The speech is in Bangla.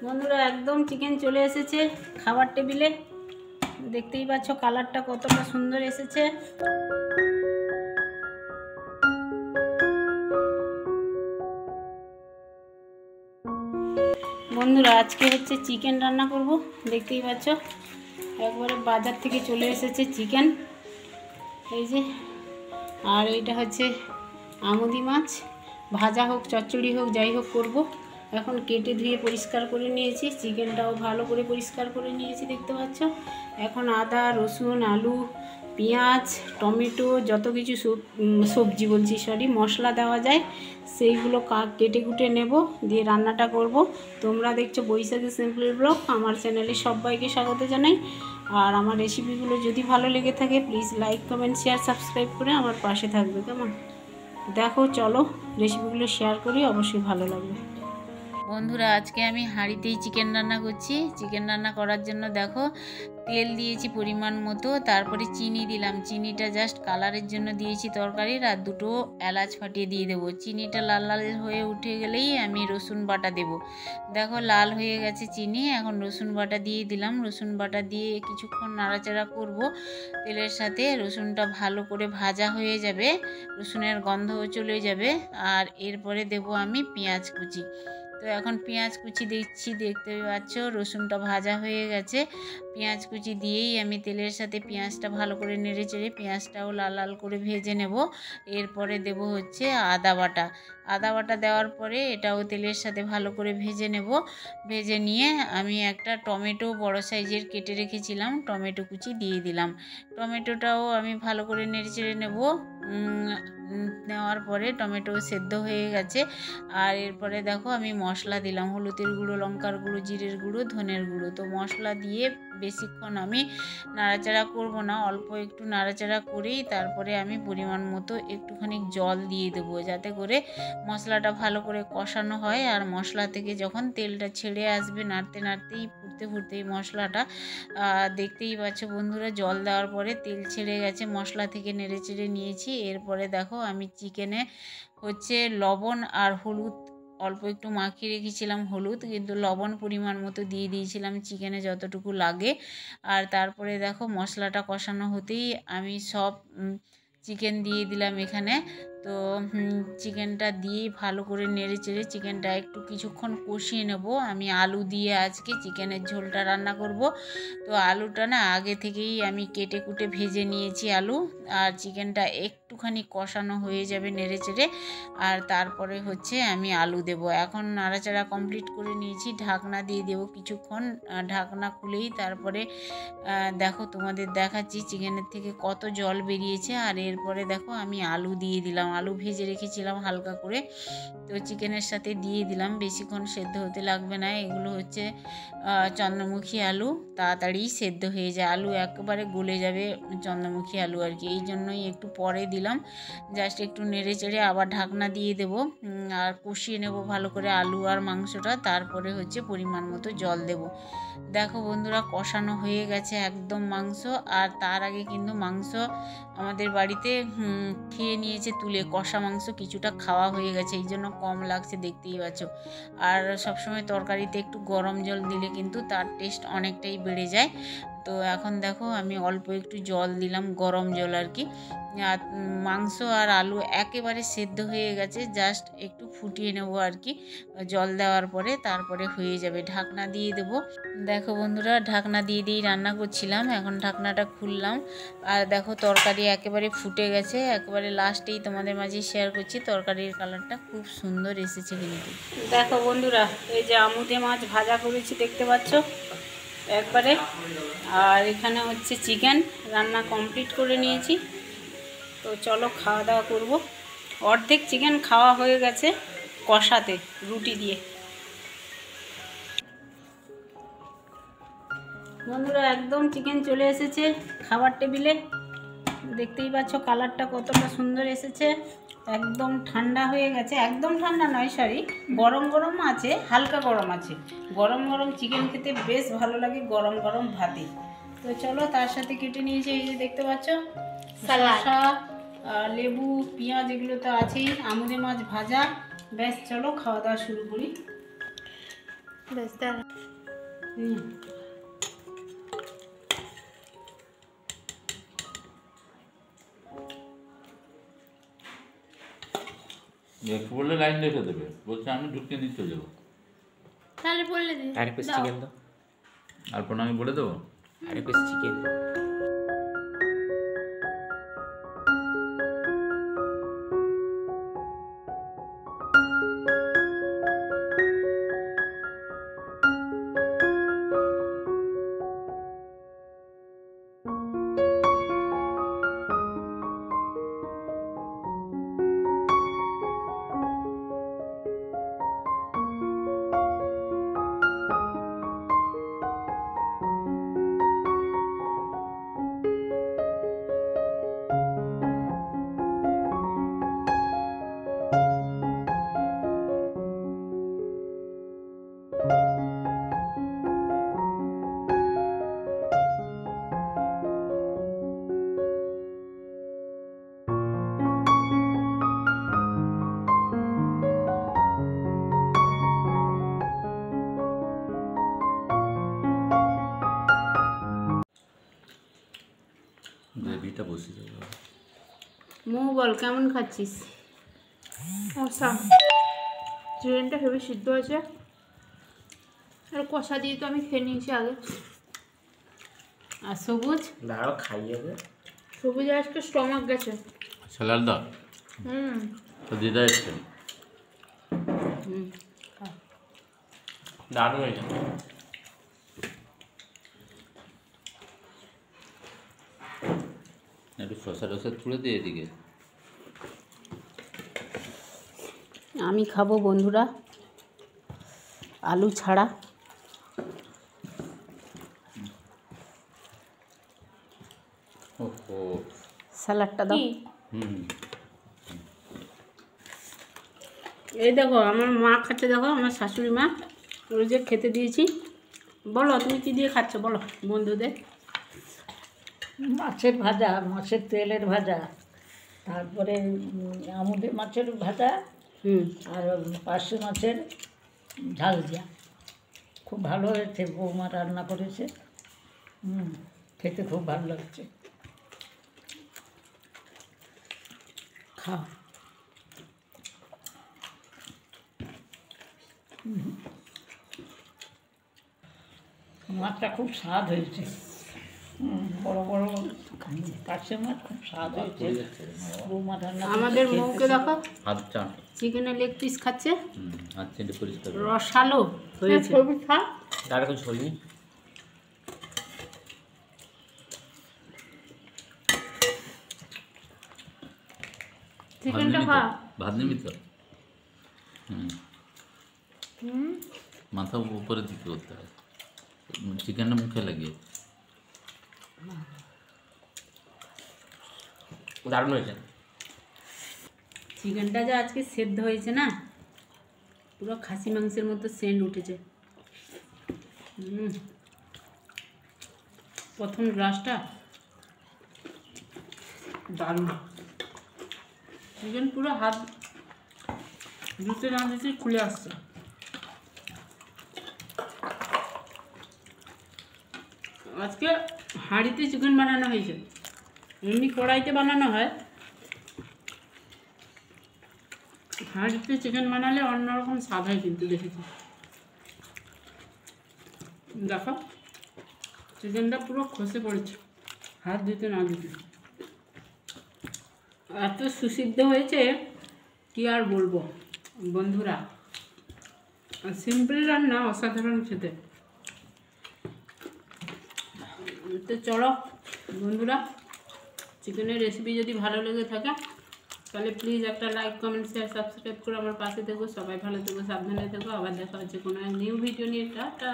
বন্ধুরা একদম চিকেন চলে এসেছে খাবার টেবিলে। দেখতেই পাচ্ছ কালারটা কতটা সুন্দর এসেছে। বন্ধুরা আজকে হচ্ছে চিকেন রান্না করব। দেখতেই পাচ্ছ একবারে বাজার থেকে চলে এসেছে চিকেন, এই যে। আর এইটা হচ্ছে আমুদি মাছ, ভাজা হোক চচ্চড়ি হোক যাই হোক করব। এখন কেটে ধুয়ে পরিষ্কার করে নিয়েছি, চিকেনটাও ভালো করে পরিষ্কার করে নিয়েছি দেখতে পাচ্ছ। এখন আদা রসুন আলু পেঁয়াজ টমেটো যত কিছু সবজি বলছি সরি মশলা দেওয়া যায় সেইগুলো কেটে কুটে নেব, দিয়ে রান্নাটা করব। তোমরা দেখছো বৈশাখী সিম্পল ব্লগ, আমার চ্যানেলে সবাইকে স্বাগত জানাই। আর আমার রেসিপিগুলো যদি ভালো লেগে থাকে please like comment share subscribe করে আমার পাশে থাকবে, কেমন? দেখো চলো রেসিপিগুলো শেয়ার করি, অবশ্যই ভালো লাগবে। বন্ধুরা আজকে আমি হাঁড়িতেই চিকেন রান্না করছি। চিকেন রান্না করার জন্য দেখো তেল দিয়েছি পরিমাণ মতো, তারপরে চিনি দিলাম। চিনিটা জাস্ট কালারের জন্য দিয়েছি তরকারির, আর দুটো এলাচ ফাটিয়ে দিয়ে দেবো। চিনিটা লাল লাল হয়ে উঠে গেলেই আমি রসুন বাটা দেব। দেখো লাল হয়ে গেছে চিনি, এখন রসুন বাটা দিয়ে দিলাম। রসুন বাটা দিয়ে কিছুক্ষণ নাড়াচাড়া করব তেলের সাথে। রসুনটা ভালো করে ভাজা হয়ে যাবে, রসুনের গন্ধও চলে যাবে। আর এরপরে দেব আমি পেঁয়াজ কুচি। তো এখন পেঁয়াজ কুচি দিচ্ছি, দেখতে পাচ্ছ রসুনটা ভাজা হয়ে গেছে। পেঁয়াজ কুচি দিয়েই আমি তেলের সাথে পেঁয়াজটা ভালো করে নেড়ে চেড়ে পেঁয়াজটাও লাল লাল করে ভেজে নেব। এরপরে দেব হচ্ছে আদা বাটা। আদা বাটা দেওয়ার পরে এটাও তেলের সাথে ভালো করে ভেজে নেব। ভেজে নিয়ে আমি একটা টমেটো বড় সাইজের কেটে রেখেছিলাম, টমেটো কুচি দিয়ে দিলাম। টমেটোটাও আমি ভালো করে নেড়ে চেড়ে নেব। নেওয়ার পরে টমেটো সেদ্ধ হয়ে গেছে। আর এরপরে দেখো আমি মশলা দিলাম, হলুদের গুঁড়ো লঙ্কার গুঁড়ো জিরের গুঁড়ো ধনের গুঁড়ো। তো মশলা দিয়ে বেশিক্ষণ আমি নাড়াচাড়া করব না, অল্প একটু নাড়াচাড়া করেই তারপরে আমি পরিমাণ মতো একটুখানি জল দিয়ে দেবো, যাতে করে মশলাটা ভালো করে কষানো হয়। আর মশলা থেকে যখন তেলটা ছেড়ে আসবে নাড়তে নাড়তেই ফুটতে ফুটতেই মশলাটা দেখতেই পাচ্ছ বন্ধুরা জল দেওয়ার পরে তেল ছেড়ে গেছে, মশলা থেকে নেড়ে চেড়ে নিয়েছি। এরপরে দেখো আমি চিকেনে হচ্ছে লবণ আর হলুদ অল্প একটু মাখিয়ে রেখেছিলাম, হলুদ কিন্তু লবণ পরিমাণ মতো দিয়ে দিয়েছিলাম চিকেনে যতটুকু লাগে। আর তারপরে দেখো মশলাটা কষানো হতেই আমি সব চিকেন দিয়ে দিলাম এখানে। তো চিকেনটা দিয়েই ভালো করে নেড়ে চেড়ে চিকেনটা একটু কিছুক্ষণ কষিয়ে নেব। আমি আলু দিয়ে আজকে চিকেনের ঝোলটা রান্না করব। তো আলুটা না আগে থেকেই আমি কেটে কুটে ভেজে নিয়েছি আলু। আর চিকেনটা একটুখানি কষানো হয়ে যাবে নেড়ে চেড়ে, আর তারপরে হচ্ছে আমি আলু দেব। এখন নাড়াচাড়া কমপ্লিট করে নিয়েছি, ঢাকনা দিয়ে দেবো কিছুক্ষণ। ঢাকনা খুলেই তারপরে দেখো তোমাদের দেখাচ্ছি চিকেনের থেকে কত জল বেরিয়েছে। আর এরপরে দেখো আমি আলু দিয়ে দিলাম, আলু ভেজে রেখেছিলাম হালকা করে, তো চিকেনের সাথে দিয়ে দিলাম। বেশিক্ষণ সেদ্ধ হতে লাগবে না, এগুলো হচ্ছে চন্দ্রমুখী আলু, তাড়াতাড়ি সেদ্ধ হয়ে যায়। আলু একেবারে গলে যাবে চন্দ্রমুখী আলু আর কি, এই জন্যই একটু পরে দিলাম। জাস্ট একটু নেড়ে চেড়ে আবার ঢাকনা দিয়ে দেবো, আর কষিয়ে নেব ভালো করে আলু আর মাংসটা। তারপরে হচ্ছে পরিমাণ মতো জল দেব। দেখো বন্ধুরা কষানো হয়ে গেছে একদম মাংস। আর তার আগে কিন্তু মাংস আমাদের বাড়িতে খেয়ে নিয়েছে তুলে, কষা মাংস কিছুটা খাওয়া হয়ে গেছে, এই জন্য কম লাগছে দেখতেই পাচ্ছ। আর সবসময় তরকারিতে একটু গরম জল দিলে কিন্তু তার টেস্ট অনেকটাই বেড়ে যায়। তো এখন দেখো আমি অল্প একটু জল দিলাম, গরম জল আর কি। আর মাংস আর আলু একেবারে সেদ্ধ হয়ে গেছে, জাস্ট একটু ফুটিয়ে নেব আর কি জল দেওয়ার পরে, তারপরে হয়ে যাবে। ঢাকনা দিয়ে দেবো। দেখো বন্ধুরা ঢাকনা দিয়ে দিয়েই রান্না করছিলাম, এখন ঢাকনাটা খুললাম। আর দেখো তরকারি একেবারে ফুটে গেছে, একেবারে লাস্টেই তোমাদের মাঝে শেয়ার করছি। তরকারির কালারটা খুব সুন্দর এসেছে কিন্তু। দেখো বন্ধুরা এই যে আমুদে মাছ ভাজা করেছি দেখতে পাচ্ছ একবারে। আর এখানে হচ্ছে চিকেন রান্না কমপ্লিট করে নিয়েছি। তো চলো খাওয়া দাওয়া করব। অর্ধেক চিকেন খাওয়া হয়ে গেছে কষাতে রুটি দিয়ে। বন্ধুরা একদম চিকেন চলে এসেছে খাবার টেবিলে। দেখতেই পাচ্ছ কালারটা কতটা সুন্দর এসেছে। একদম ঠান্ডা হয়ে গেছে, একদম ঠান্ডা নয় সরি, গরম গরম আছে, হালকা গরম আছে। গরম গরম চিকেন খেতে বেশ ভালো লাগে গরম গরম ভাতে। তো চলো তার সাথে কেটে নিয়েছি এই যে দেখতে পাচ্ছ শসা, লেবু পেঁয়াজ, এগুলো তো আছেই, আমুদে মাছ ভাজা। ব্যাস চলো খাওয়া দাওয়া শুরু করি। ব্যাস দাঁড়া। একটু বললে লাইন রেখে দেবে, বলছে আমি ঢুকিয়ে নিয়ে চলে যাবো। তাহলে বললে দিই। আর পিস চিকেন দাও, আর আমি বলে দেবো। আর পিস চিকেন। গ্রেভিটা বসে যাবে। মৌ বল কেমন খাচ্ছিস? অসাম। চিকেনটা হেবি সিদ্ধ হয়েছে। আর কষা দিয়ে তো আমি খেয়ে নিয়েছি আগে। আর সবুজ? দাঁড়াও খাইয়ে দে। সবুজ আজকে স্টমাক গেছে। স্যালাড দাও হুম। তো দিদা এসছে। দারুণ হয়েছে। একটু শসা টসা তুলে দিয়ে এদিকে। আমি খাবো বন্ধুরা আলু ছাড়া। ওহো, স্যালাডটা দাও। কি? হুম, এই দেখো আমার মা খাচ্ছে, দেখো আমার শাশুড়ি মা, ওই যে খেতে দিয়েছি। বলো তুমি কী দিয়ে খাচ্ছ বলো বন্ধুদের। মাছের ভাজা, মাছের তেলের ভাজা, তারপরে আমুদে মাছের ভাজা, হুম, আর পার্শে মাছের ঝাল দিয়া। খুব ভালো হয়েছে, বৌমা রান্না করেছে। খেতে খুব ভালো লাগছে। খাও। মাছটা খুব স্বাদ হয়েছে। বড় বড় পার্শে মাছ খুব স্বাদ হয়েছে। বৌমা রান্না করেছে, আমাদের খেতে মৌকে দেখো হাত চা। চিকেনের লেগ পিস খাচ্ছে, হাত চেটে পরিষ্কার করো। রসালো হয়েছে। সবুজ খা। দাঁড়া কিছু ঝোল নেই। চিকেনটা খা। ভাত নিবি তো? মাথা উপরের দিকে করতে হয়, চিকেনটা মুখে লাগিয়ে। দারুণ হয়েছে। চিকেনটা যে আজকে সেদ্ধ হয়েছে না, পুরো খাসি মাংসের মতো সেন্ট উঠেছে। প্রথম গ্লাসটা দারুণ। চিকেন পুরো হাত দিতে না দিতে খুলে আসছে। আজকে হাঁড়িতে চিকেন বানানো হয়েছে, এমনি কড়াইতে বানানো হয়। হাঁড়িতে চিকেন বানালে অন্যরকম স্বাদ হয় কিন্তু দেখেছি। দেখো চিকেনটা পুরো খসে পড়েছে হাত দিতে না দিতে। এত সুসিদ্ধ হয়েছে কি আর বলবো বন্ধুরা। সিম্পল রান্না, অসাধারণ খেতে। তো চলো বন্ধুরা, চিকেনের রেসিপি যদি ভালো লেগে থাকে তাহলে প্লিজ একটা লাইক, কমেন্ট, শেয়ার, সাবস্ক্রাইব করে আমার পাশে থেকো। সবাই ভালো থেকো, সাবধানে থেকো। আবার দেখা হচ্ছে কোনো নিউ ভিডিও নিয়ে। টাটা।